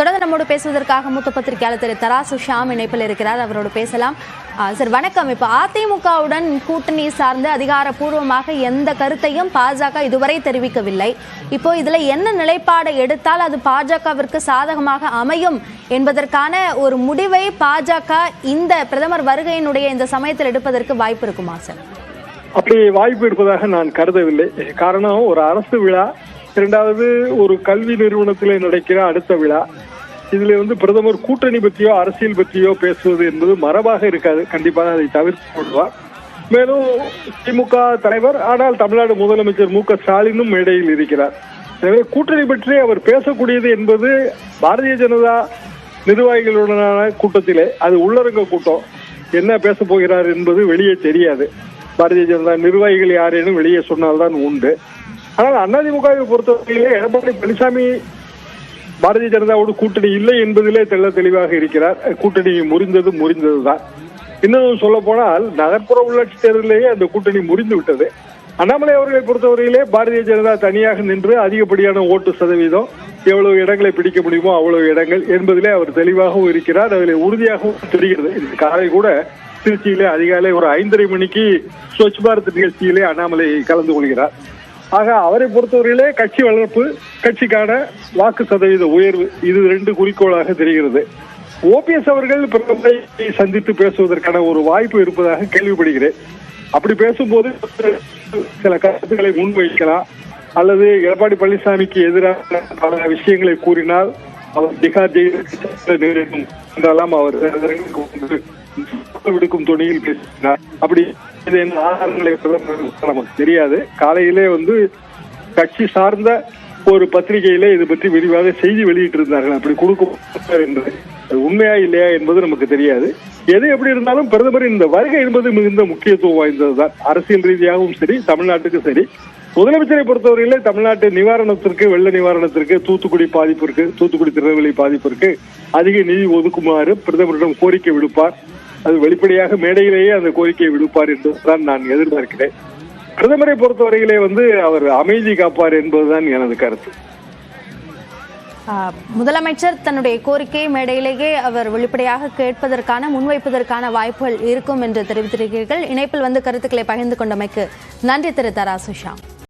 தொடர்ந்து நம்மோடு பேசுவதற்காக மூத்த பத்திரிகையாளர் திரு தராசு ஷாம் இணைப்பில் இருக்கிறார். அவரோடு பேசலாம். சார் வணக்கம். இப்போ அதிமுகவுடன் கூட்டணி சார்ந்து அதிகாரப்பூர்வமாக எந்த கருத்தையும் பாஜக இதுவரை தெரிவிக்கவில்லை. இப்போ இதுல என்ன நிலைப்பாடை எடுத்தால் அது பாஜகவிற்கு சாதகமாக அமையும் என்பதற்கான ஒரு முடிவை பாஜக இந்த பிரதமர் வருகையினுடைய இந்த சமயத்தில் எடுப்பதற்கு வாய்ப்பு இருக்குமா சார்? அப்படி வாய்ப்பு இருப்பதாக நான் கருதவில்லை. காரணம், ஒரு அரசு விழா, இரண்டாவது ஒரு கல்வி நிறுவனத்திலே நடக்கிற அடுத்த விழா. இதுல பிரதமர் கூட்டணி பற்றியோ அரசியல் பற்றியோ பேசுவது என்பது மரபாக இருக்காது. கண்டிப்பாக அதை தவிர்த்து கொள்வார். மேலும் திமுக தலைவர், ஆனால் தமிழ்நாடு முதலமைச்சர் மு க ஸ்டாலினும் மேடையில் இருக்கிறார். எனவே கூட்டணி பற்றி அவர் பேசக்கூடியது என்பது பாரதிய ஜனதா நிர்வாகிகளுடனான கூட்டத்திலே, அது உள்ளரங்க கூட்டம், என்ன பேச போகிறார் என்பது வெளியே தெரியாது. பாரதிய ஜனதா நிர்வாகிகள் யாரேனும் வெளியே சொன்னால்தான் உண்டு. ஆனால் அதிமுகவை பொறுத்தவரையிலே எடப்பாடி பழனிசாமி பாரதிய ஜனதாவோடு கூட்டணி இல்லை என்பதிலே தெள்ள தெளிவாக இருக்கிறார். கூட்டணி முறிந்ததுதான். இன்னும் சொல்ல போனால் நகர்ப்புற உள்ளாட்சி தேர்தலிலேயே அந்த கூட்டணி முறிந்து விட்டது. அண்ணாமலை அவர்களை பொறுத்தவரையிலே பாரதிய ஜனதா தனியாக நின்று அதிகப்படியான ஓட்டு சதவீதம், எவ்வளவு இடங்களை பிடிக்க முடியுமோ அவ்வளவு இடங்கள் என்பதிலே அவர் தெளிவாகவும் இருக்கிறார். அதில் உறுதியாகவும் தெரிகிறது. இந்த காலை கூட திருச்சியிலே அதிகாலை ஒரு 5:30 மணிக்கு ஸ்வச் பாரத் நிகழ்ச்சியிலே அண்ணாமலை கலந்து கொள்கிறார். ஆக அவரை பொறுத்தவரையிலே கட்சி வளர்ப்பு, கட்சிக்கான வாக்கு சதவீத உயர்வு, இது 2 குறிக்கோளாக தெரிகிறது. ஓபிஎஸ் அவர்கள் பிரதமரை சந்தித்து பேசுவதற்கான ஒரு வாய்ப்பு இருப்பதாக கேள்விப்படுகிறேன். அப்படி பேசும்போது சில கருத்துக்களை முன்வைக்கலாம், அல்லது எடப்பாடி பழனிசாமிக்கு எதிராக பல விஷயங்களை கூறினால் அவர் திகார் ஜெயிலும் நேரிடும் என்றெல்லாம் அவர் விடுக்கும் துணியில் பேசினார். அப்படி ஆதாரங்களை நமக்கு தெரியாது. காலையிலே கட்சி சார்ந்த ஒரு பத்திரிகையிலே இது பற்றி விரிவாக செய்தி வெளியிட்டிருந்தார்கள். அப்படி கொடுக்க என்று உண்மையா இல்லையா என்பது நமக்கு தெரியாது. எது எப்படி இருந்தாலும் பிரதமரின் இந்த வருகை என்பது மிகுந்த முக்கியத்துவம் வாய்ந்ததுதான். அரசியல் ரீதியாகவும் சரி, தமிழ்நாட்டுக்கு சரி. முதலமைச்சரை பொறுத்தவரையிலே தமிழ்நாட்டு நிவாரணத்திற்கு, வெள்ள நிவாரணத்திற்கு, தூத்துக்குடி பாதிப்பிற்கு, தூத்துக்குடி திருநெல்வேலி பாதிப்பிற்கு அதிக நிதி ஒதுக்குமாறு பிரதமரிடம் கோரிக்கை விடுப்பார். அது வெளிப்படையாக மேடையிலேயே அந்த கோரிக்கையை விடுப்பார் என்றுதான் நான் எதிர்பார்க்கிறேன். பிரதமரை பொறுத்தவரையிலே அவர் அமைதி காப்பார் என்பதுதான் எனது கருத்து. முதலமைச்சர் தன்னுடைய கோரிக்கையை மேடையிலேயே அவர் வெளிப்படையாக கேட்பதற்கான, முன்வைப்பதற்கான வாய்ப்புகள் இருக்கும் என்று தெரிவித்திருக்கிறீர்கள். இணைப்பில் கருத்துக்களை பகிர்ந்து கொண்டமைக்கு நன்றி திரு தராசு ஷாம்.